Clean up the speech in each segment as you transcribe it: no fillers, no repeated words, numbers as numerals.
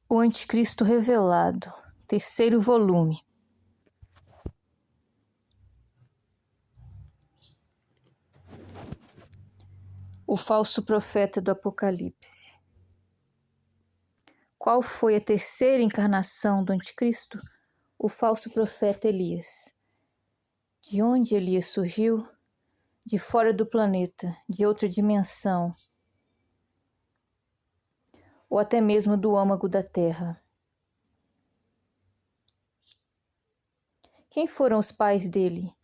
O Anticristo Revelado, terceiro volume. O falso profeta do Apocalipse. Qual foi a terceira encarnação do Anticristo? O falso profeta Elias. De onde Elias surgiu? De fora do planeta, de outra dimensão, ou até mesmo do âmago da terra. Quem foram os pais dele?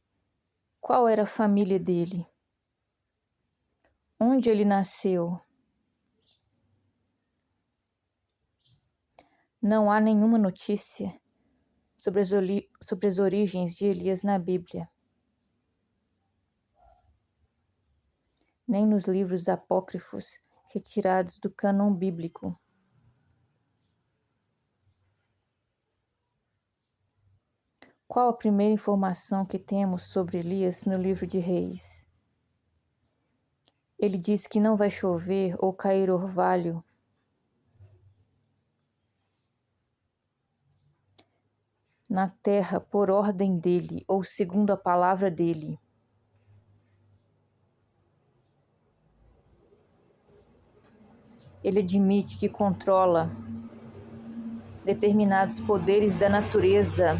Qual era a família dele? Onde ele nasceu? Não há nenhuma notícia sobre as origens de Elias na Bíblia, nem nos livros apócrifos retirados do cânon bíblico. Qual a primeira informação que temos sobre Elias no livro de Reis? Ele diz que não vai chover ou cair orvalho. Na terra por ordem dele ou segundo a palavra dele. Ele admite que controla determinados poderes da natureza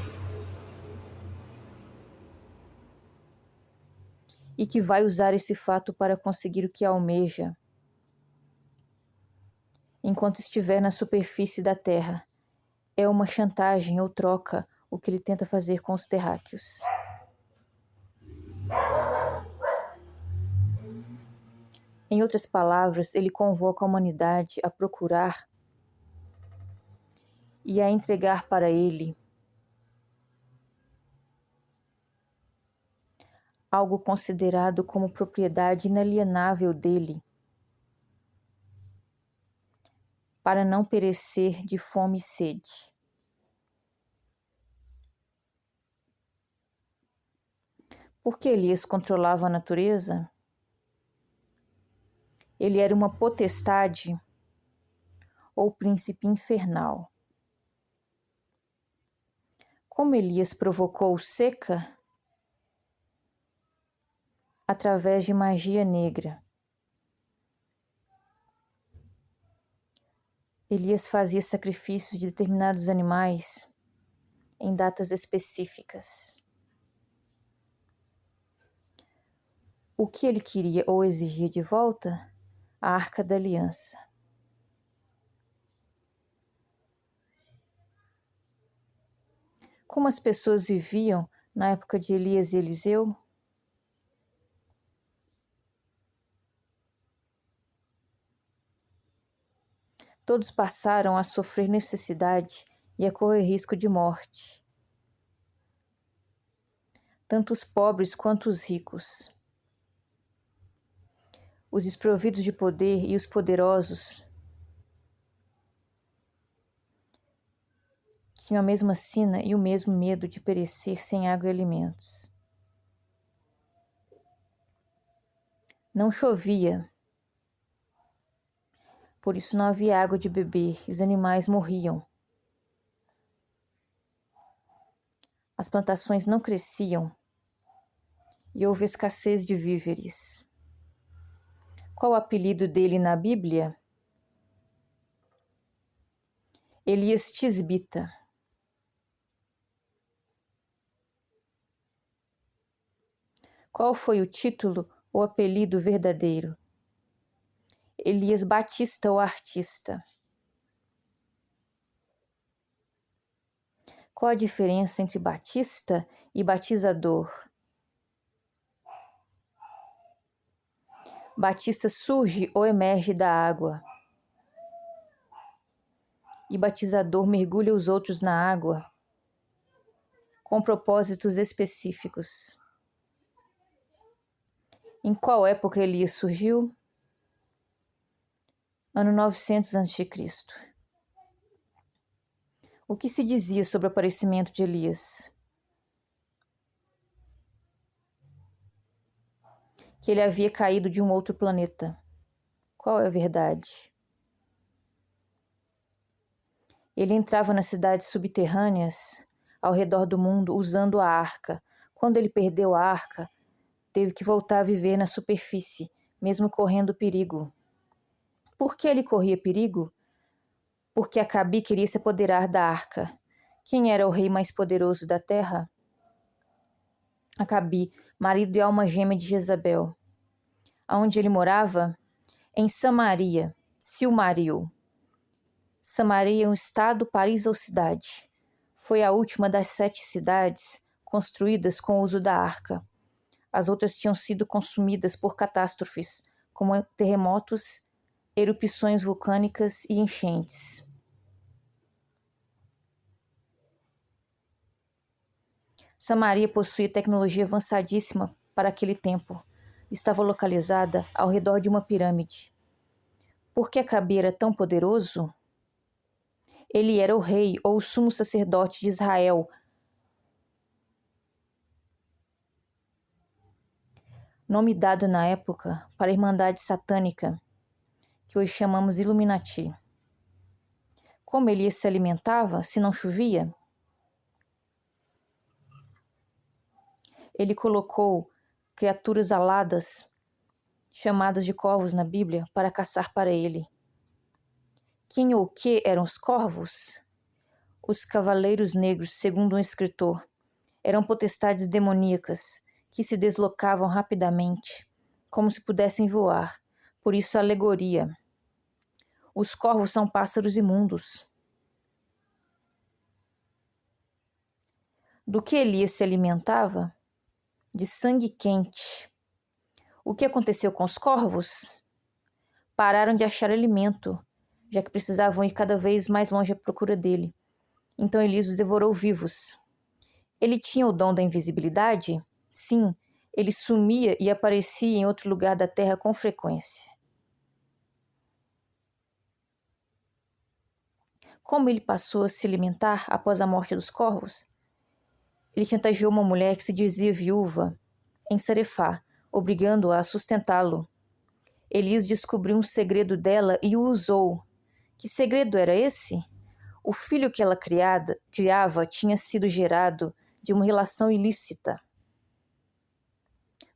e que vai usar esse fato para conseguir o que almeja enquanto estiver na superfície da terra. É uma chantagem ou troca o que ele tenta fazer com os terráqueos. Em outras palavras, ele convoca a humanidade a procurar e a entregar para ele algo considerado como propriedade inalienável dele, para não perecer de fome e sede. Por que Elias controlava a natureza? Ele era uma potestade ou príncipe infernal. Como Elias provocou seca? Através de magia negra. Elias fazia sacrifícios de determinados animais em datas específicas. O que ele queria ou exigia de volta? A Arca da Aliança. Como as pessoas viviam na época de Elias e Eliseu? Todos passaram a sofrer necessidade e a correr risco de morte. Tanto os pobres quanto os ricos. Os desprovidos de poder e os poderosos tinham a mesma sina e o mesmo medo de perecer sem água e alimentos. Não chovia, por isso não havia água de beber e os animais morriam. As plantações não cresciam e houve escassez de víveres. Qual o apelido dele na Bíblia? Elias Tisbita. Qual foi o título ou apelido verdadeiro? Elias Batista, o artista. Qual a diferença entre batista e batizador? Batista surge ou emerge da água. E batizador mergulha os outros na água com propósitos específicos. Em qual época Elias surgiu? Ano 900 a.C. O que se dizia sobre o aparecimento de Elias? Que ele havia caído de um outro planeta. Qual é a verdade? Ele entrava nas cidades subterrâneas ao redor do mundo usando a arca. Quando ele perdeu a arca, teve que voltar a viver na superfície, mesmo correndo perigo. Por que ele corria perigo? Porque Acabe queria se apoderar da arca. Quem era o rei mais poderoso da terra? Acabe, marido e alma gêmea de Jezabel. Aonde ele morava? Em Samaria, Silmaril. Samaria é um estado, país ou cidade. Foi a última das 7 cidades construídas com o uso da arca. As outras tinham sido consumidas por catástrofes, como terremotos, erupções vulcânicas e enchentes. Samaria possuía tecnologia avançadíssima para aquele tempo. Estava localizada ao redor de uma pirâmide. Por que Acabe era tão poderoso? Ele era o rei ou o sumo sacerdote de Israel. Nome dado na época para a Irmandade Satânica, que hoje chamamos Illuminati. Como ele se alimentava se não chovia? Ele colocou criaturas aladas, chamadas de corvos na Bíblia, para caçar para ele. Quem ou que eram os corvos? Os cavaleiros negros, segundo um escritor, eram potestades demoníacas que se deslocavam rapidamente, como se pudessem voar. Por isso a alegoria. Os corvos são pássaros imundos. Do que Elias se alimentava? De sangue quente. O que aconteceu com os corvos? Pararam de achar alimento, já que precisavam ir cada vez mais longe à procura dele. Então Elias os devorou vivos. Ele tinha o dom da invisibilidade? Sim, ele sumia e aparecia em outro lugar da terra com frequência. Como ele passou a se alimentar após a morte dos corvos? Ele chantageou uma mulher que se dizia viúva em Sarefá, obrigando-a a sustentá-lo. Elias descobriu um segredo dela e o usou. Que segredo era esse? O filho que ela criava tinha sido gerado de uma relação ilícita,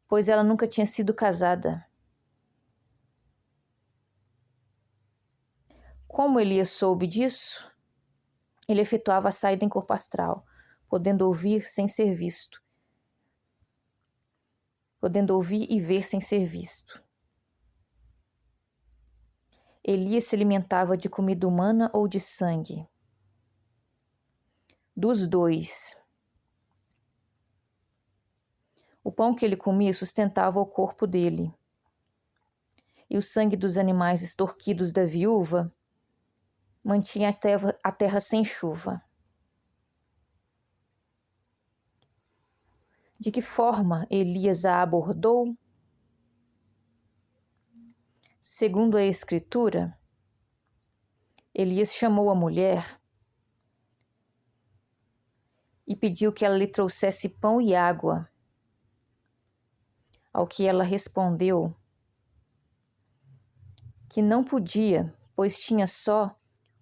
pois ela nunca tinha sido casada. Como Elias soube disso? Ele efetuava a saída em corpo astral, podendo ouvir sem ser visto. Podendo ouvir e ver sem ser visto. Elias se alimentava de comida humana ou de sangue? Dos dois. O pão que ele comia sustentava o corpo dele. E o sangue dos animais extorquidos da viúva mantinha a terra sem chuva. De que forma Elias a abordou? Segundo a Escritura, Elias chamou a mulher e pediu que ela lhe trouxesse pão e água. Ao que ela respondeu que não podia, pois tinha só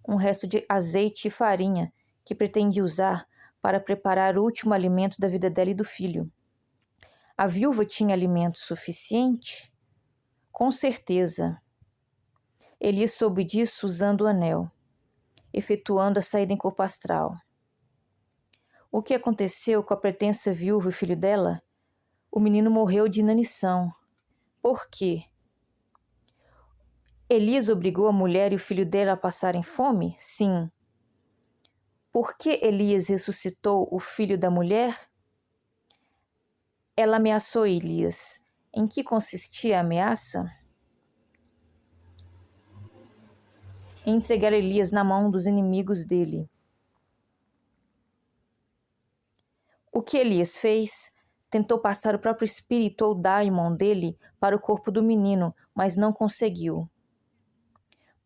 um resto de azeite e farinha que pretendia usar para preparar o último alimento da vida dela e do filho. A viúva tinha alimento suficiente? Com certeza. Elias soube disso usando o anel, efetuando a saída em corpo astral. O que aconteceu com a pretensa viúva e filho dela? O menino morreu de inanição. Por quê? Elias obrigou a mulher e o filho dela a passarem fome? Sim. Por que Elias ressuscitou o filho da mulher? Ela ameaçou Elias. Em que consistia a ameaça? Em entregar Elias na mão dos inimigos dele. O que Elias fez? Tentou passar o próprio espírito ou daimon dele para o corpo do menino, mas não conseguiu.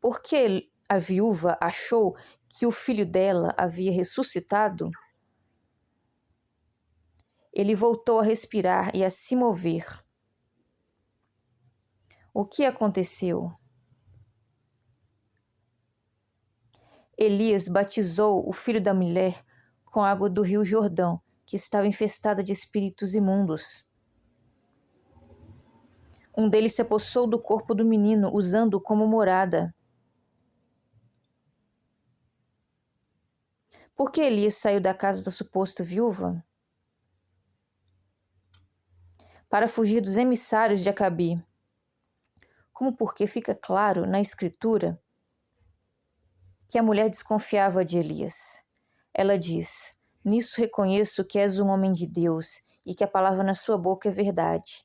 Por que a viúva achou que o filho dela havia ressuscitado? Ele voltou a respirar e a se mover. O que aconteceu? Elias batizou o filho da mulher com água do rio Jordão, que estava infestada de espíritos imundos. Um deles se apossou do corpo do menino, usando-o como morada. Por que Elias saiu da casa da suposta viúva? Para fugir dos emissários de Acabe. Como porque fica claro na Escritura que a mulher desconfiava de Elias. Ela diz: nisso reconheço que és um homem de Deus e que a palavra na sua boca é verdade.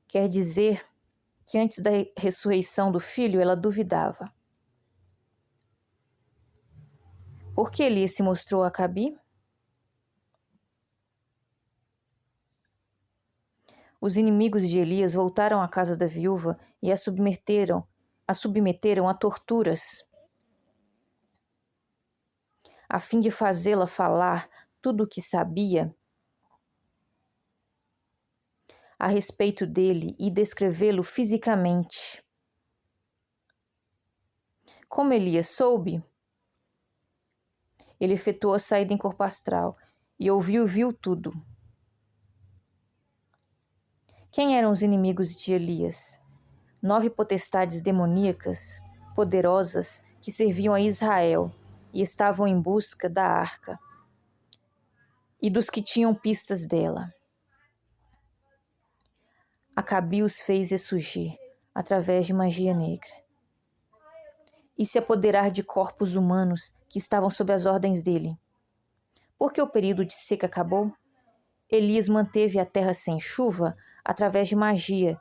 Quer dizer que antes da ressurreição do filho ela duvidava. Por que Elias se mostrou a Acabe? Os inimigos de Elias voltaram à casa da viúva e a submeteram a torturas, a fim de fazê-la falar tudo o que sabia a respeito dele e descrevê-lo fisicamente. Como Elias soube, ele efetuou a saída em corpo astral e viu tudo. Quem eram os inimigos de Elias? 9 potestades demoníacas, poderosas, que serviam a Israel e estavam em busca da arca e dos que tinham pistas dela. Acabe os fez ressurgir através de magia negra e se apoderar de corpos humanos que estavam sob as ordens dele. Porque o período de seca acabou, Elias manteve a terra sem chuva através de magia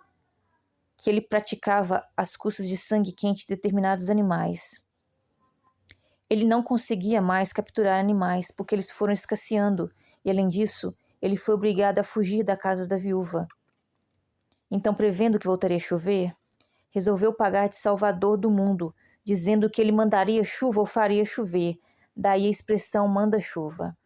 que ele praticava às custas de sangue quente de determinados animais. Ele não conseguia mais capturar animais porque eles foram escasseando e, além disso, ele foi obrigado a fugir da casa da viúva. Então, prevendo que voltaria a chover, resolveu pagar de salvador do mundo, dizendo que ele mandaria chuva ou faria chover, daí a expressão manda-chuva.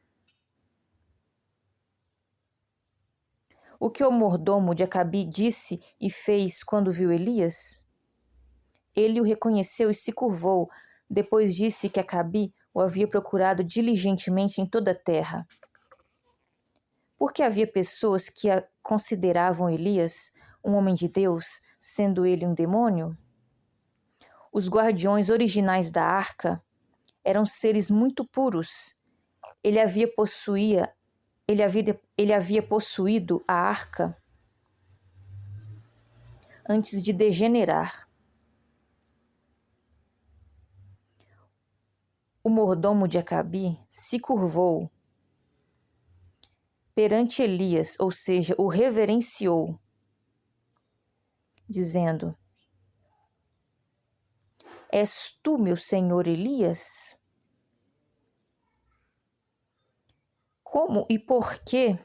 O que o mordomo de Acabe disse e fez quando viu Elias? Ele o reconheceu e se curvou, depois disse que Acabe o havia procurado diligentemente em toda a terra. Porque havia pessoas que consideravam Elias um homem de Deus, sendo ele um demônio? Os guardiões originais da arca eram seres muito puros. Ele havia possuído a arca antes de degenerar. O mordomo de Acabe se curvou perante Elias, ou seja, o reverenciou, dizendo: És tu, meu senhor Elias? Como e por que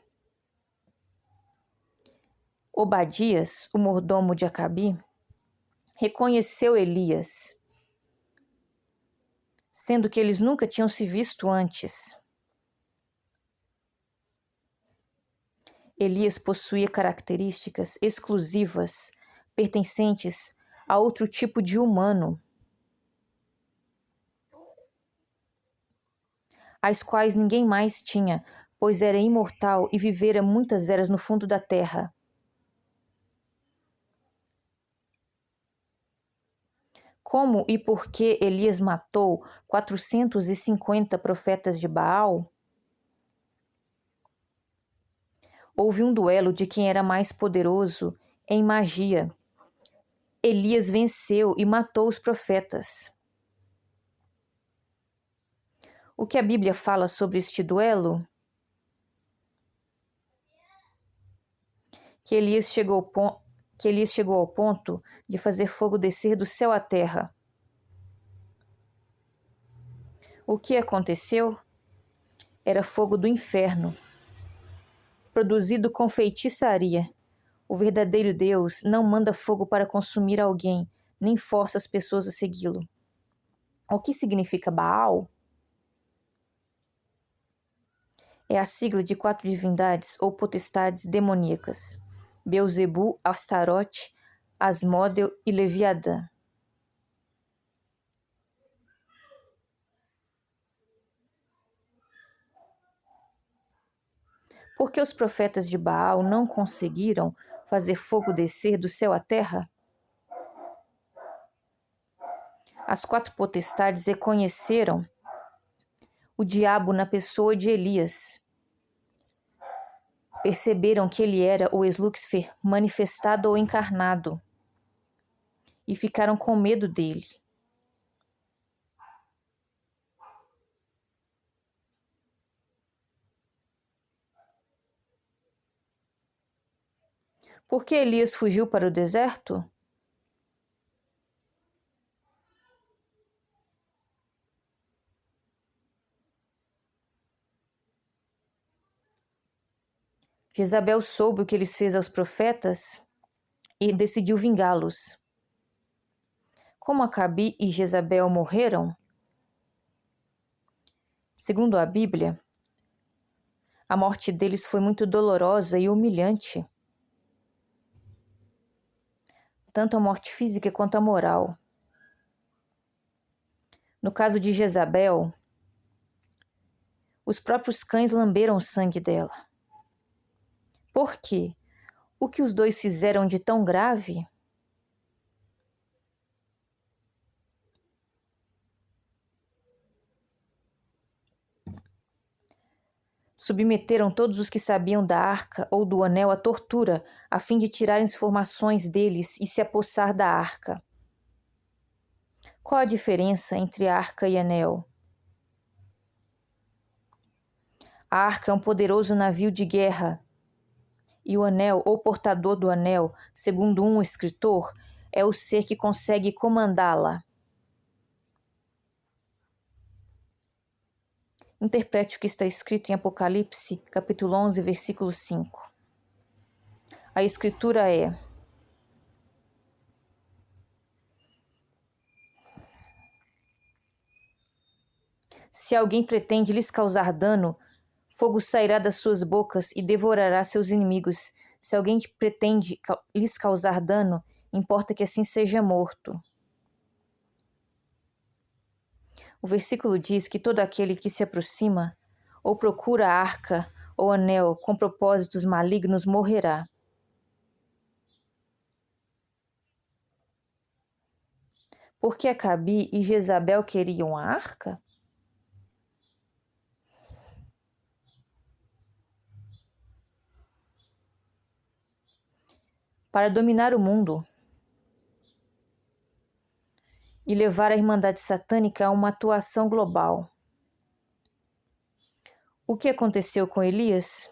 Obadias, o mordomo de Acabe, reconheceu Elias, sendo que eles nunca tinham se visto antes? Elias possuía características exclusivas, pertencentes a outro tipo de humano, as quais ninguém mais tinha, pois era imortal e vivera muitas eras no fundo da terra. Como e por que Elias matou 450 profetas de Baal? Houve um duelo de quem era mais poderoso em magia. Elias venceu e matou os profetas. O que a Bíblia fala sobre este duelo? Que Elias chegou ao ponto de fazer fogo descer do céu à terra. O que aconteceu? Era fogo do inferno, produzido com feitiçaria. O verdadeiro Deus não manda fogo para consumir alguém, nem força as pessoas a segui-lo. O que significa Baal? É a sigla de 4 divindades ou potestades demoníacas: Beuzebu, Astarote, Asmodeu e Leviatã. Por que os profetas de Baal não conseguiram fazer fogo descer do céu à terra? As 4 potestades reconheceram o diabo na pessoa de Elias. Perceberam que ele era o ex-Lúcifer manifestado ou encarnado e ficaram com medo dele. Por que Elias fugiu para o deserto? Jezabel soube o que eles fez aos profetas e decidiu vingá-los. Como Acabe e Jezabel morreram, segundo a Bíblia, a morte deles foi muito dolorosa e humilhante, tanto a morte física quanto a moral. No caso de Jezabel, os próprios cães lamberam o sangue dela. Por quê? O que os dois fizeram de tão grave? Submeteram todos os que sabiam da arca ou do anel à tortura, a fim de tirar informações deles e se apossar da arca. Qual a diferença entre arca e anel? A arca é um poderoso navio de guerra, e o anel, ou portador do anel, segundo um escritor, é o ser que consegue comandá-la. Interprete o que está escrito em Apocalipse, capítulo 11, versículo 5. A escritura é: se alguém pretende lhes causar dano, fogo sairá das suas bocas e devorará seus inimigos. Se alguém pretende lhes causar dano, importa que assim seja morto. O versículo diz que todo aquele que se aproxima ou procura a arca ou anel com propósitos malignos morrerá. Por que Acabe e Jezabel queriam a arca? Para dominar o mundo e levar a Irmandade Satânica a uma atuação global. O que aconteceu com Elias?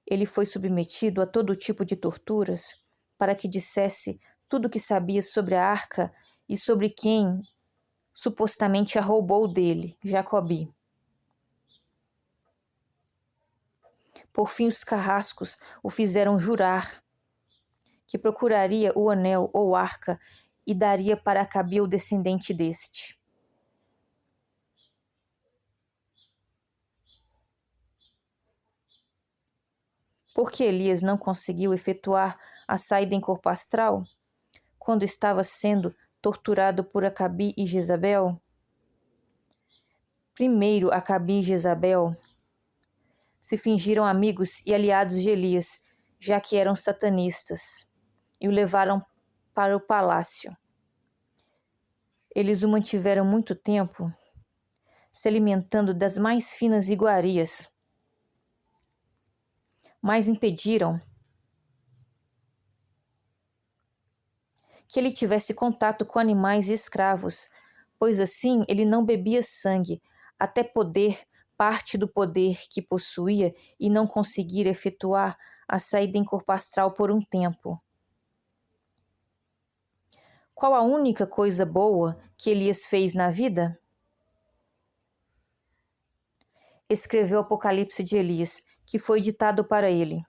Ele foi submetido a todo tipo de torturas para que dissesse tudo o que sabia sobre a arca e sobre quem supostamente a roubou dele, Jacobi. Por fim, os carrascos o fizeram jurar que procuraria o anel ou arca e daria para Acabe o descendente deste. Por que Elias não conseguiu efetuar a saída em corpo astral quando estava sendo torturado por Acabe e Jezabel? Primeiro, Acabe e Jezabel se fingiram amigos e aliados de Elias, já que eram satanistas, e o levaram para o palácio. Eles o mantiveram muito tempo, se alimentando das mais finas iguarias, mas impediram que ele tivesse contato com animais e escravos, pois assim ele não bebia sangue, até poder parte do poder que possuía e não conseguir efetuar a saída em corpo astral por um tempo. Qual a única coisa boa que Elias fez na vida? Escreveu o Apocalipse de Elias, que foi ditado para ele.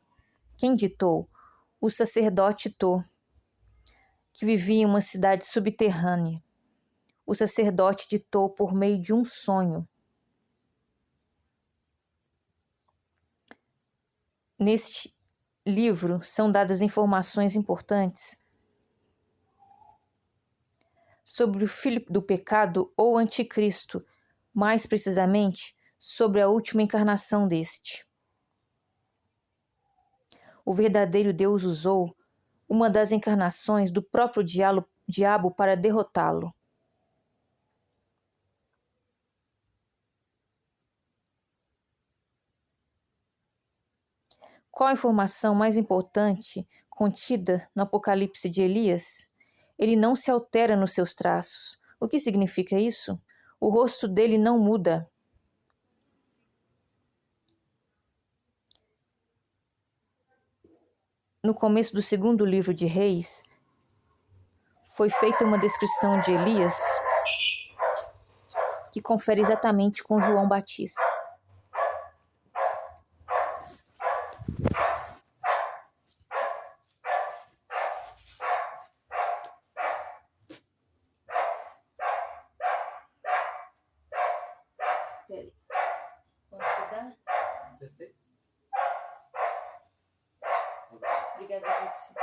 Quem ditou? O sacerdote Tó, que vivia em uma cidade subterrânea. O sacerdote ditou por meio de um sonho. Neste livro são dadas informações importantes sobre o filho do pecado ou anticristo, mais precisamente sobre a última encarnação deste. O verdadeiro Deus usou uma das encarnações do próprio diabo para derrotá-lo. Qual a informação mais importante contida no Apocalipse de Elias? Ele não se altera nos seus traços. O que significa isso? O rosto dele não muda. No começo do segundo livro de Reis, foi feita uma descrição de Elias que confere exatamente com João Batista. Peraí. Quanto que dá? 16. Obrigada a você.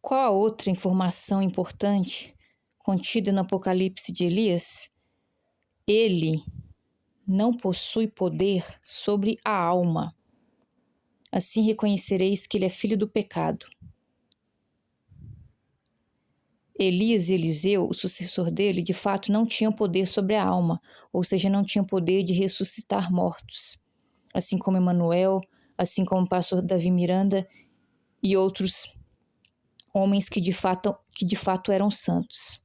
Qual a outra informação importante contida no Apocalipse de Elias? Ele não possui poder sobre a alma. Assim reconhecereis que ele é filho do pecado. Elias e Eliseu, o sucessor dele, de fato não tinham poder sobre a alma, ou seja, não tinham poder de ressuscitar mortos. Assim como Emanuel, assim como o pastor Davi Miranda e outros homens que de fato eram santos.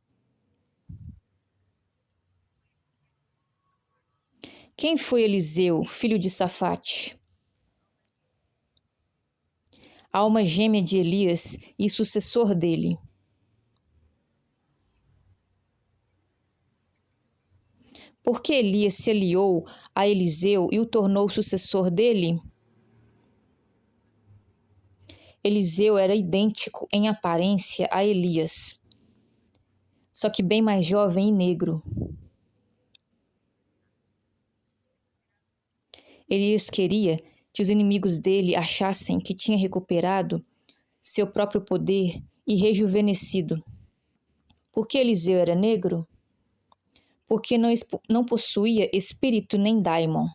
Quem foi Eliseu, filho de Safate? Alma gêmea de Elias e sucessor dele. Por que Elias se aliou a Eliseu e o tornou sucessor dele? Eliseu era idêntico em aparência a Elias, só que bem mais jovem e negro. Elias queria que os inimigos dele achassem que tinha recuperado seu próprio poder e rejuvenescido. Por que Eliseu era negro? Porque não possuía espírito nem daimon.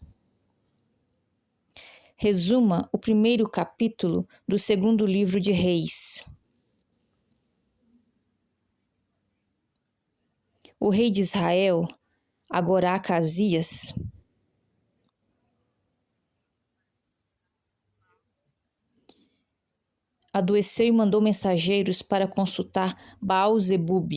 Resuma o primeiro capítulo do segundo livro de Reis. O rei de Israel, agora Acasias, adoeceu e mandou mensageiros para consultar Baal-zebub.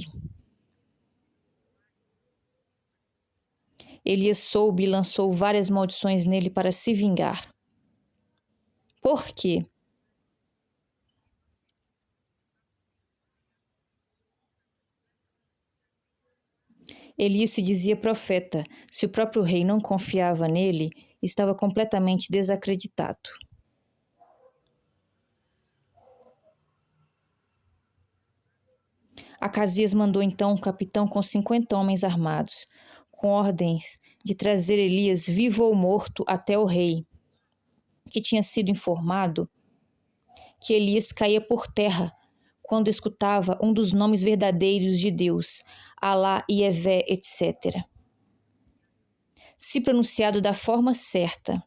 Elias soube e lançou várias maldições nele para se vingar. Por quê? Elias se dizia profeta. Se o próprio rei não confiava nele, estava completamente desacreditado. Acasias mandou então um capitão com 50 homens armados, com ordens de trazer Elias vivo ou morto até o rei, que tinha sido informado que Elias caía por terra quando escutava um dos nomes verdadeiros de Deus, Alá, Yahvé, etc. Se pronunciado da forma certa.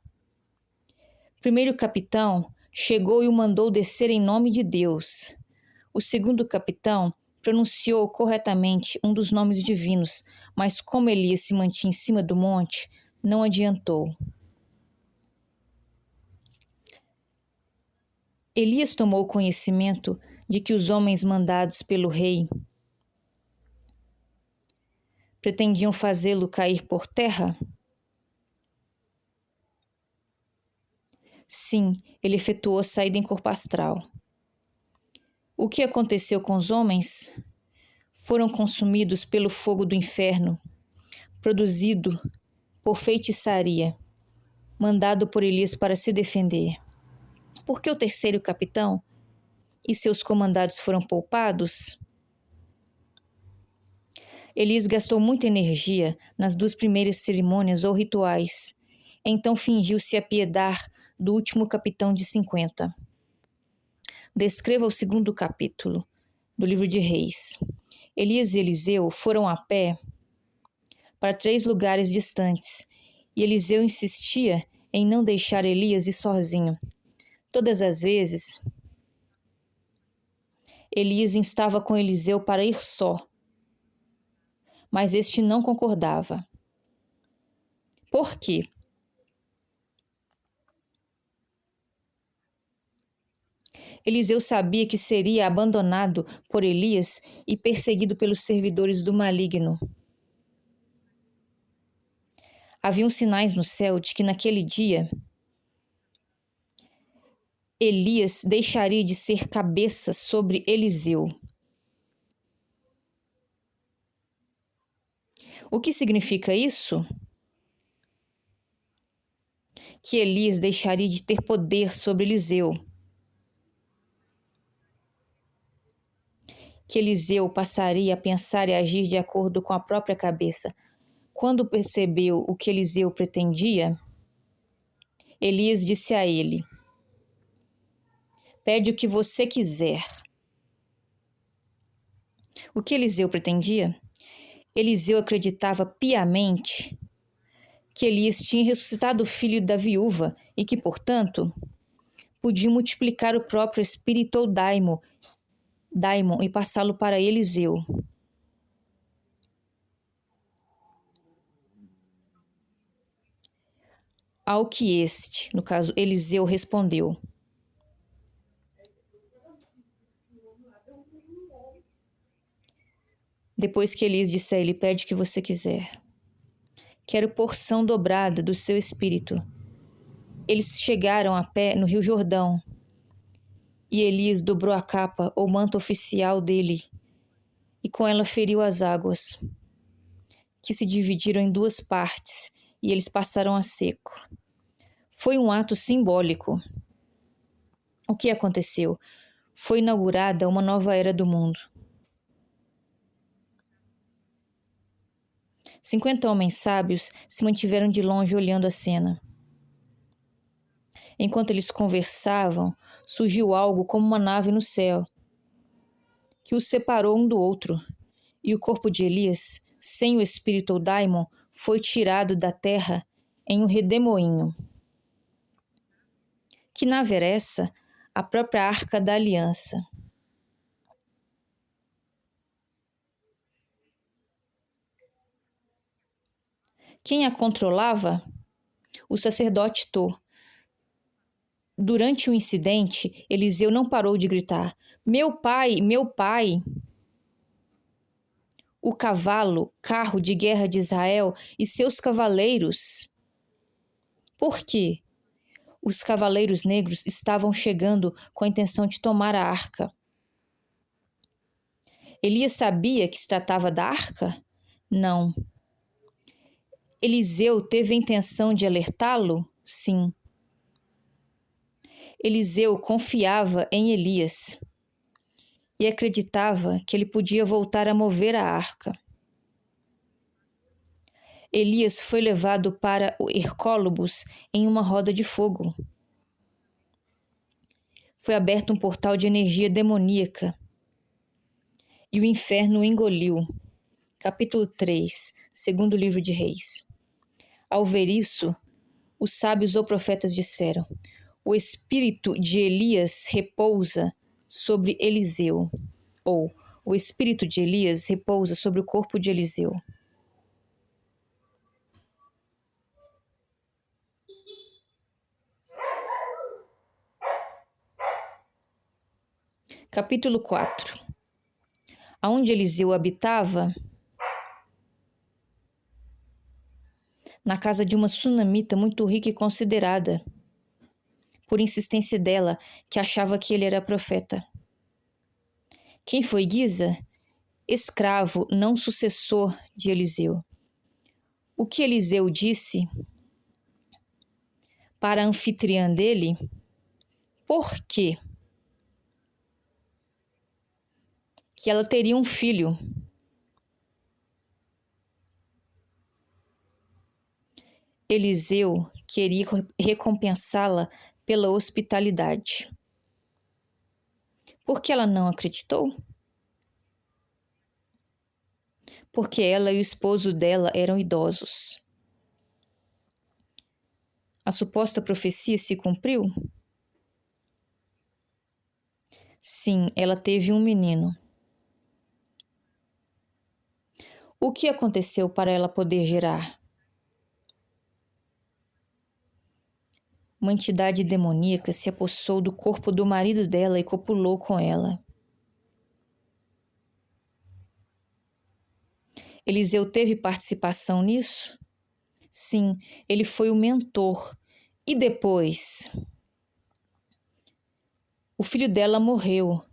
Primeiro capitão chegou e o mandou descer em nome de Deus. O segundo capitão pronunciou corretamente um dos nomes divinos, mas como Elias se mantinha em cima do monte, não adiantou. Elias tomou conhecimento de que os homens mandados pelo rei pretendiam fazê-lo cair por terra? Sim, ele efetuou a saída em corpo astral. O que aconteceu com os homens? Foram consumidos pelo fogo do inferno, produzido por feitiçaria, mandado por Elias para se defender. Por que o terceiro capitão e seus comandados foram poupados? Elias gastou muita energia nas 2 primeiras cerimônias ou rituais, então fingiu se apiedar do último capitão de 50. Descreva o segundo capítulo do livro de Reis. Elias e Eliseu foram a pé para 3 lugares distantes, e Eliseu insistia em não deixar Elias ir sozinho. Todas as vezes, Elias instava com Eliseu para ir só, mas este não concordava. Por quê? Eliseu sabia que seria abandonado por Elias e perseguido pelos servidores do maligno. Haviam sinais no céu de que naquele dia Elias deixaria de ser cabeça sobre Eliseu. O que significa isso? Que Elias deixaria de ter poder sobre Eliseu. Que Eliseu passaria a pensar e agir de acordo com a própria cabeça. Quando percebeu o que Eliseu pretendia, Elias disse a ele: "Pede o que você quiser." O que Eliseu pretendia? Eliseu acreditava piamente que Elias tinha ressuscitado o filho da viúva e que, portanto, podia multiplicar o próprio espírito ou daimon e passá-lo para Eliseu. Ao que este, no caso Eliseu, respondeu: depois que Elias disse a ele: "Pede o que você quiser. Quero porção dobrada do seu espírito." Eles chegaram a pé no Rio Jordão, e Elias dobrou a capa ou manto oficial dele, e com ela feriu as águas, que se dividiram em 2 partes, e eles passaram a seco. Foi um ato simbólico. O que aconteceu? Foi inaugurada uma nova era do mundo. 50 homens sábios se mantiveram de longe olhando a cena. Enquanto eles conversavam, surgiu algo como uma nave no céu, que os separou um do outro, e o corpo de Elias, sem o espírito ou daimon, foi tirado da terra em um redemoinho. Que nave era essa? A própria Arca da Aliança. Quem a controlava? O sacerdote Tô. Durante o incidente, Eliseu não parou de gritar: "Meu pai, meu pai!" O cavalo, carro de guerra de Israel e seus cavaleiros. Por quê? Os cavaleiros negros estavam chegando com a intenção de tomar a arca. Elias sabia que se tratava da arca? Não. Eliseu teve a intenção de alertá-lo? Sim. Eliseu confiava em Elias e acreditava que ele podia voltar a mover a arca. Elias foi levado para o Hercólobos em uma roda de fogo. Foi aberto um portal de energia demoníaca e o inferno o engoliu. Capítulo 3, segundo livro de Reis. Ao ver isso, os sábios ou profetas disseram: o espírito de Elias repousa sobre Eliseu, ou o espírito de Elias repousa sobre o corpo de Eliseu. Capítulo 4. Aonde Eliseu habitava? Na casa de uma sunamita muito rica e considerada, por insistência dela, que achava que ele era profeta. Quem foi Giza? Escravo, não sucessor de Eliseu. O que Eliseu disse para a anfitriã dele? Por quê? Que ela teria um filho. Eliseu queria recompensá-la pela hospitalidade. Por que ela não acreditou? Porque ela e o esposo dela eram idosos. A suposta profecia se cumpriu? Sim, ela teve um menino. O que aconteceu para ela poder gerar? Uma entidade demoníaca se apossou do corpo do marido dela e copulou com ela. Eliseu teve participação nisso? Sim, ele foi o mentor. E depois? O filho dela morreu,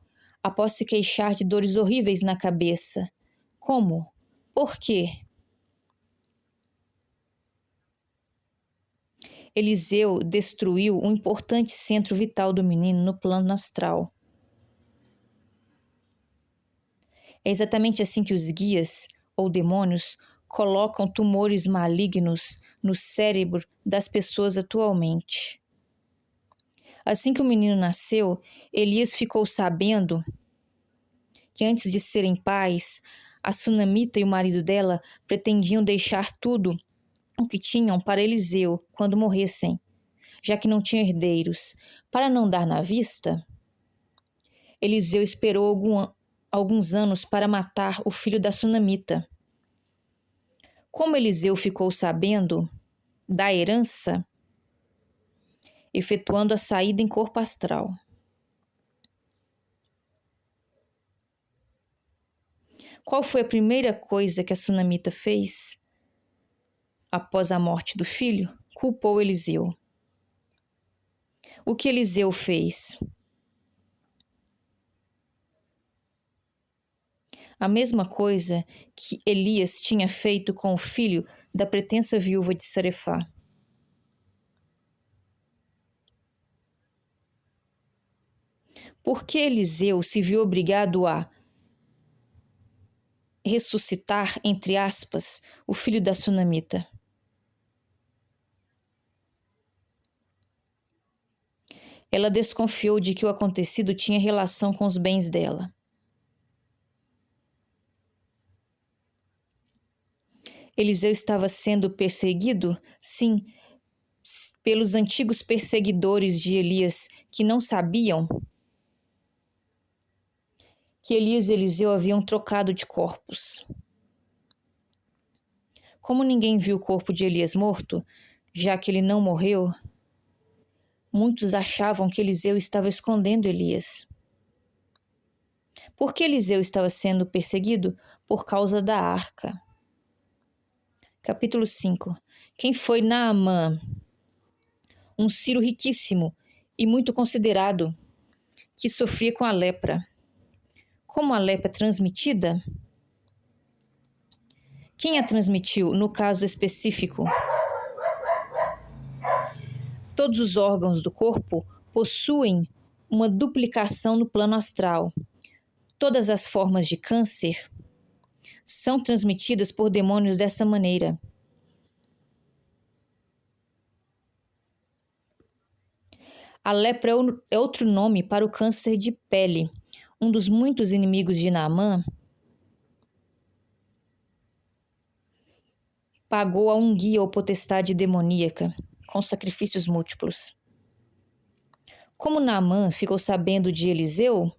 após se queixar de dores horríveis na cabeça. Como? Por quê? Eliseu destruiu um importante centro vital do menino no plano astral. É exatamente assim que os guias, ou demônios, colocam tumores malignos no cérebro das pessoas atualmente. Assim que o menino nasceu, Elias ficou sabendo que antes de serem pais, a sunamita e o marido dela pretendiam deixar tudo o que tinham para Eliseu quando morressem, já que não tinham herdeiros. Para não dar na vista, Eliseu esperou alguns anos para matar o filho da sunamita. Como Eliseu ficou sabendo da herança, efetuando a saída em corpo astral. Qual foi a primeira coisa que a sunamita fez? Após a morte do filho, culpou Eliseu. O que Eliseu fez? A mesma coisa que Elias tinha feito com o filho da pretensa viúva de Sarefá. Por que Eliseu se viu obrigado a ressuscitar, entre aspas, o filho da sunamita? Ela desconfiou de que o acontecido tinha relação com os bens dela. Eliseu estava sendo perseguido? Sim, pelos antigos perseguidores de Elias, que não sabiam que Elias e Eliseu haviam trocado de corpos. Como ninguém viu o corpo de Elias morto, já que ele não morreu, muitos achavam que Eliseu estava escondendo Elias. Por que Eliseu estava sendo perseguido? Por causa da arca. Capítulo 5. Quem foi Naamã? Um sírio riquíssimo e muito considerado, que sofria com a lepra. Como a lepra é transmitida? Quem a transmitiu no caso específico? Todos os órgãos do corpo possuem uma duplicação no plano astral. Todas as formas de câncer são transmitidas por demônios dessa maneira. A lepra é outro nome para o câncer de pele. Um dos muitos inimigos de Naamã pagou a um guia ou potestade demoníaca com sacrifícios múltiplos. Como Naamã ficou sabendo de Eliseu?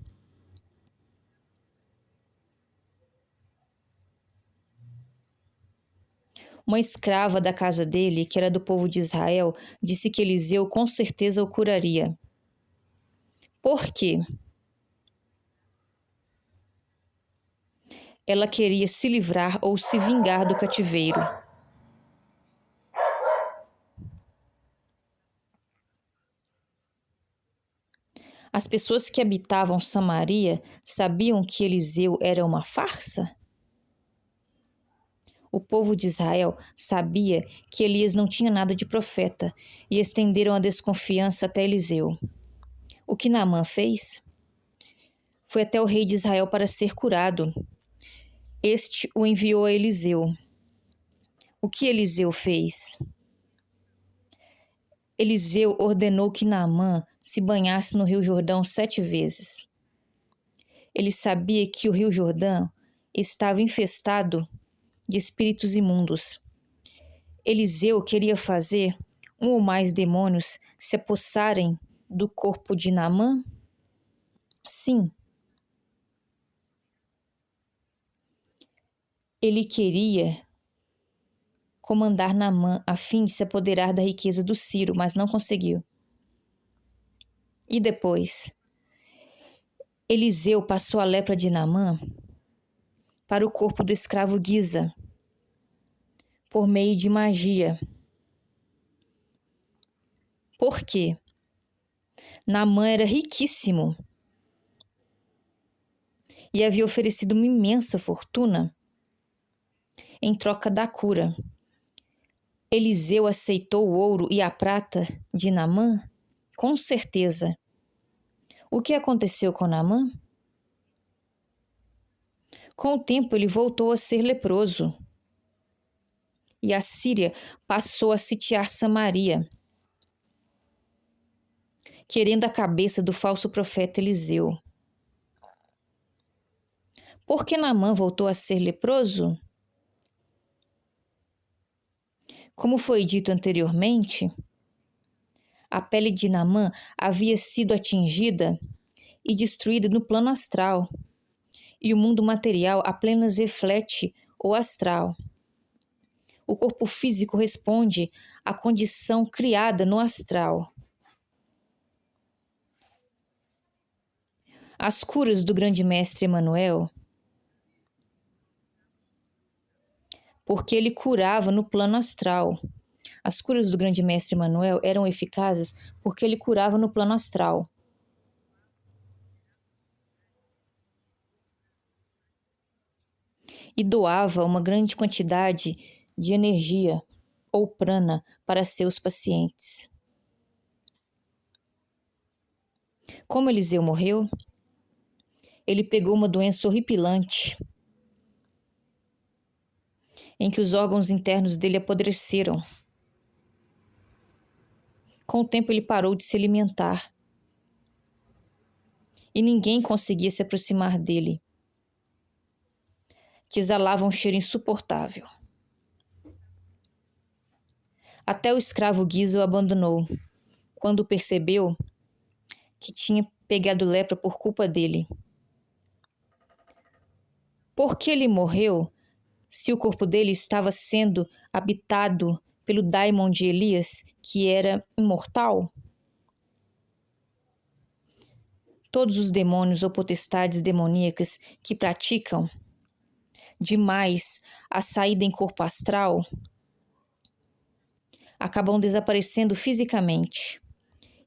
Uma escrava da casa dele, que era do povo de Israel, disse que Eliseu com certeza o curaria. Por quê? Ela queria se livrar ou se vingar do cativeiro. As pessoas que habitavam Samaria sabiam que Eliseu era uma farsa? O povo de Israel sabia que Elias não tinha nada de profeta e estenderam a desconfiança até Eliseu. O que Naamã fez? Foi até o rei de Israel para ser curado. Este o enviou a Eliseu. O que Eliseu fez? Eliseu ordenou que Naamã se banhasse no Rio Jordão 7 vezes. Ele sabia que o Rio Jordão estava infestado de espíritos imundos. Eliseu queria fazer um ou mais demônios se apossarem do corpo de Naamã? Sim. Ele queria comandar Naamã a fim de se apoderar da riqueza do Ciro, mas não conseguiu. E depois? Eliseu passou a lepra de Naamã para o corpo do escravo Giza, por meio de magia. Por quê? Naamã era riquíssimo e havia oferecido uma imensa fortuna em troca da cura. Eliseu aceitou o ouro e a prata de Naamã? Com certeza. O que aconteceu com Naamã? Com o tempo ele voltou a ser leproso. E a Síria passou a sitiar Samaria, querendo a cabeça do falso profeta Eliseu. Por que Naamã voltou a ser leproso? Como foi dito anteriormente, a pele de Naamã havia sido atingida e destruída no plano astral, e o mundo material apenas reflete o astral. O corpo físico responde à condição criada no astral. As curas do grande mestre Emanuel, porque ele curava no plano astral. As curas do grande mestre Emanuel eram eficazes porque ele curava no plano astral. E doava uma grande quantidade de energia ou prana para seus pacientes. Como Eliseu morreu, ele pegou uma doença horripilante, em que os órgãos internos dele apodreceram. Com o tempo ele parou de se alimentar e ninguém conseguia se aproximar dele, que exalava um cheiro insuportável. Até o escravo Giza o abandonou, quando percebeu que tinha pegado lepra por culpa dele. Por que ele morreu se o corpo dele estava sendo habitado pelo daimon de Elias, que era imortal? Todos os demônios ou potestades demoníacas que praticam demais a saída em corpo astral acabam desaparecendo fisicamente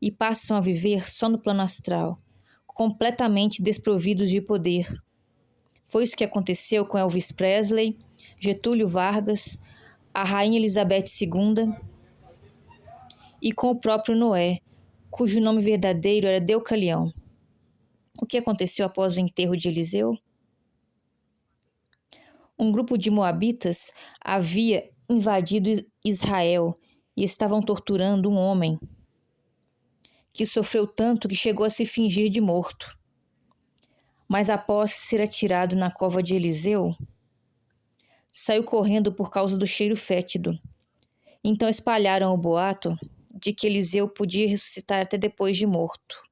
e passam a viver só no plano astral, completamente desprovidos de poder. Foi isso que aconteceu com Elvis Presley, Getúlio Vargas, a Rainha Elizabeth II e com o próprio Noé, cujo nome verdadeiro era Deucalião. O que aconteceu após o enterro de Eliseu? Um grupo de moabitas havia invadido Israel e estavam torturando um homem que sofreu tanto que chegou a se fingir de morto. Mas após ser atirado na cova de Eliseu, saiu correndo por causa do cheiro fétido. Então espalharam o boato de que Eliseu podia ressuscitar até depois de morto.